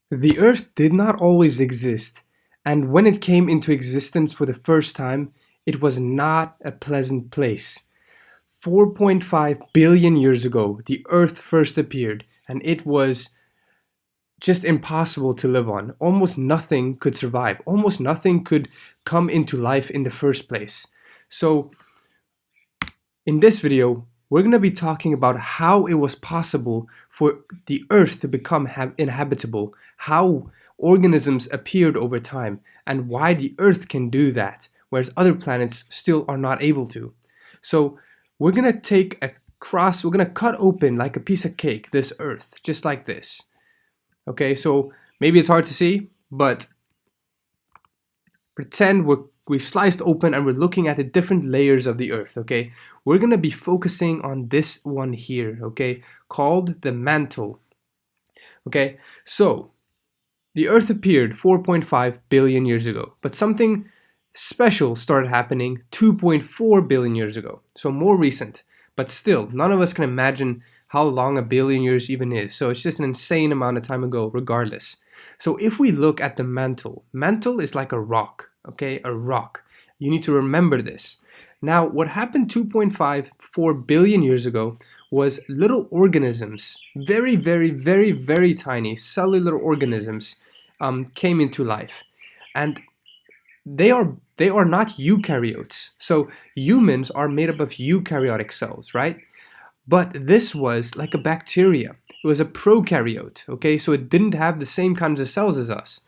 The Earth did not always exist, and when it came into existence for the first time, it was not a pleasant place. 4.5 billion years ago, the Earth first appeared, and it was just impossible to live on. Almost nothing could survive. Almost nothing could come into life in the first place. So, in this video, we're going to be talking about how it was possible for the Earth to become inhabitable, how organisms appeared over time, and why the Earth can do that, whereas other planets still are not able to. So we're going to we're going to cut open like a piece of cake, this Earth, just like this. Okay, so maybe it's hard to see, but pretend we sliced open and we're looking at the different layers of the Earth, okay? We're gonna be focusing on this one here, okay? Called the mantle, okay? So, the Earth appeared 4.5 billion years ago, but something special started happening 2.4 billion years ago, so more recent. But still, none of us can imagine how long a billion years even is, so it's just an insane amount of time ago regardless. So if we look at the mantle is like a rock, okay? A rock. You need to remember this. Now, what happened 2.54 billion years ago was little organisms, very, very, very, very tiny cellular organisms, came into life. And they are not eukaryotes. So humans are made up of eukaryotic cells, right? But this was like a bacteria. It was a prokaryote, okay? So it didn't have the same kinds of cells as us.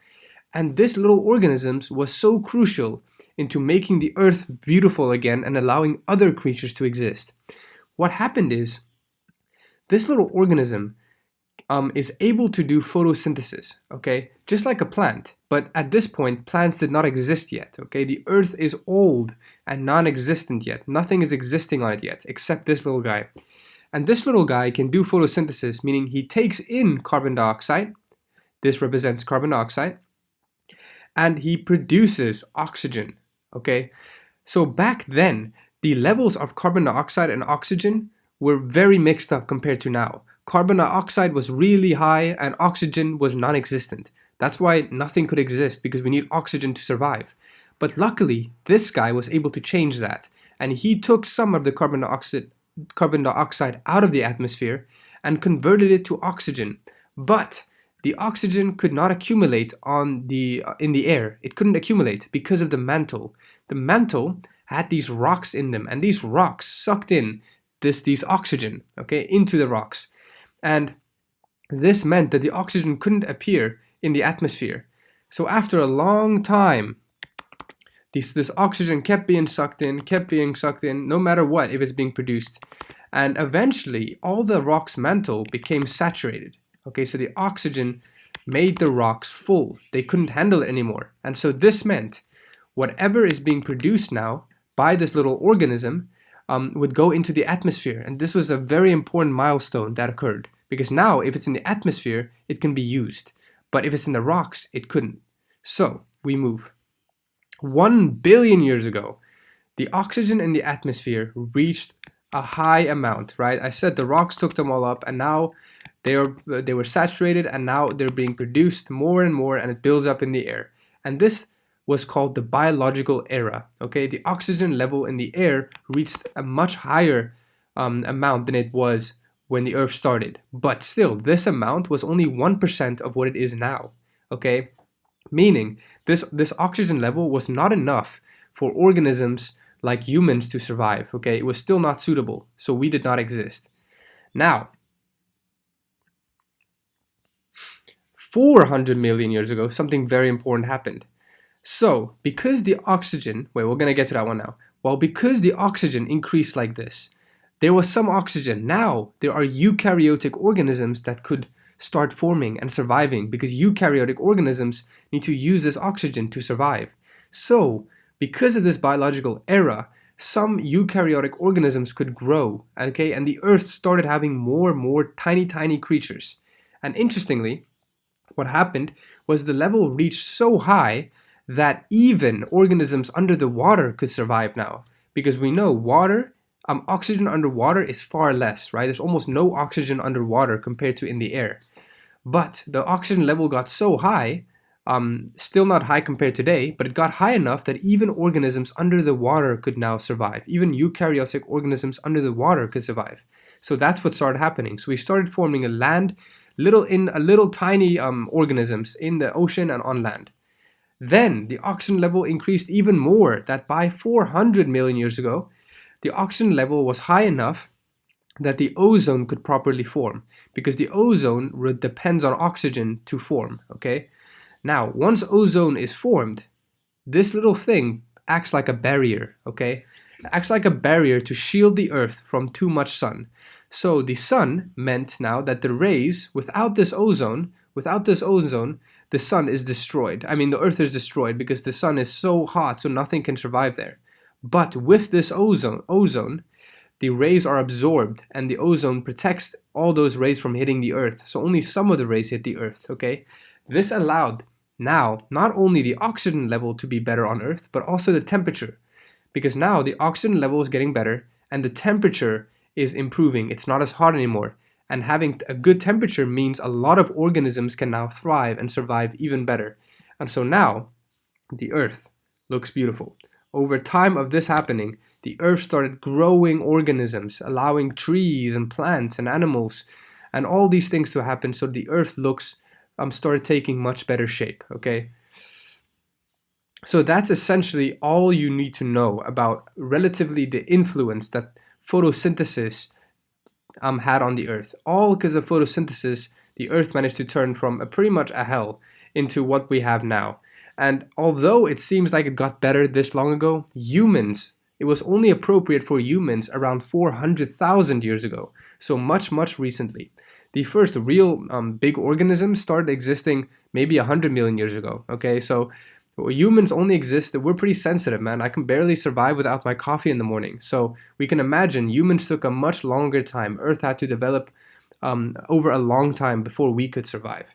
And this little organisms was so crucial into making the earth beautiful again and allowing other creatures to exist. What happened is this little organism is able to do photosynthesis, okay? Just like a plant. But at this point, plants did not exist yet, okay? The earth is old and non-existent yet. Nothing is existing on it yet, except this little guy. And this little guy can do photosynthesis, meaning he takes in carbon dioxide. This represents carbon dioxide. And he produces oxygen, okay? So back then, the levels of carbon dioxide and oxygen were very mixed up compared to now. Carbon dioxide was really high and oxygen was non-existent. That's why nothing could exist, because we need oxygen to survive. But luckily, this guy was able to change that, and he took some of the carbon dioxide out of the atmosphere and converted it to oxygen. But the oxygen could not accumulate in the air. It couldn't accumulate because of the mantle. The mantle had these rocks in them, and these rocks sucked in these oxygen, okay, into the rocks. And this meant that the oxygen couldn't appear in the atmosphere. So after a long time, this oxygen kept being sucked in, no matter what, if it's being produced. And eventually, all the rock's mantle became saturated. Okay, so the oxygen made the rocks full. They couldn't handle it anymore. And so this meant whatever is being produced now by this little organism would go into the atmosphere. And this was a very important milestone that occurred. Because now, if it's in the atmosphere, it can be used. But if it's in the rocks, it couldn't. So, we move. 1 billion years ago, the oxygen in the atmosphere reached a high amount, right? I said the rocks took them all up, and now they were saturated, and now they're being produced more and more, and it builds up in the air. And this was called the biological era, okay? The oxygen level in the air reached a much higher amount than it was when the Earth started. But still, this amount was only 1% of what it is now, okay? Meaning, this oxygen level was not enough for organisms like humans to survive, okay? It was still not suitable, so we did not exist. Now, 400 million years ago, something very important happened. So, because the oxygen, we're going to get to that one now. Well, because the oxygen increased like this, there was some oxygen. Now, there are eukaryotic organisms that could start forming and surviving, because eukaryotic organisms need to use this oxygen to survive. So, because of this biological era, some eukaryotic organisms could grow, okay, and the Earth started having more and more tiny, tiny creatures. And interestingly, what happened was the level reached so high that even organisms under the water could survive now, because we know oxygen underwater is far less, right? There's almost no oxygen underwater compared to in the air. But the oxygen level got so high, still not high compared to today, but it got high enough that even organisms under the water could now survive. Even eukaryotic organisms under the water could survive. So that's what started happening. So we started forming a little tiny organisms in the ocean and on land. Then the oxygen level increased even more, that by 400 million years ago, the oxygen level was high enough that the ozone could properly form, because the ozone depends on oxygen to form, okay? Now, once ozone is formed, this little thing acts like a barrier, okay? It acts like a barrier to shield the Earth from too much sun. So the sun meant now that the rays, without this ozone, the sun is destroyed. I mean, the Earth is destroyed because the sun is so hot, so nothing can survive there. But with this ozone, the rays are absorbed and the ozone protects all those rays from hitting the Earth. So only some of the rays hit the Earth, okay? This allowed now not only the oxygen level to be better on Earth, but also the temperature. Because now the oxygen level is getting better and the temperature is improving. It's not as hot anymore. And having a good temperature means a lot of organisms can now thrive and survive even better. And so now the Earth looks beautiful. Over time of this happening, the Earth started growing organisms, allowing trees and plants and animals and all these things to happen. So the Earth started taking much better shape, okay? So that's essentially all you need to know about relatively the influence that photosynthesis had on the Earth. All because of photosynthesis, the Earth managed to turn from pretty much a hell into what we have now. And although it seems like it got better this long ago, it was only appropriate for humans around 400,000 years ago, so much, much recently. The first real big organisms started existing maybe 100 million years ago, okay? So humans only exist, we're pretty sensitive, man. I can barely survive without my coffee in the morning. So we can imagine humans took a much longer time. Earth had to develop over a long time before we could survive.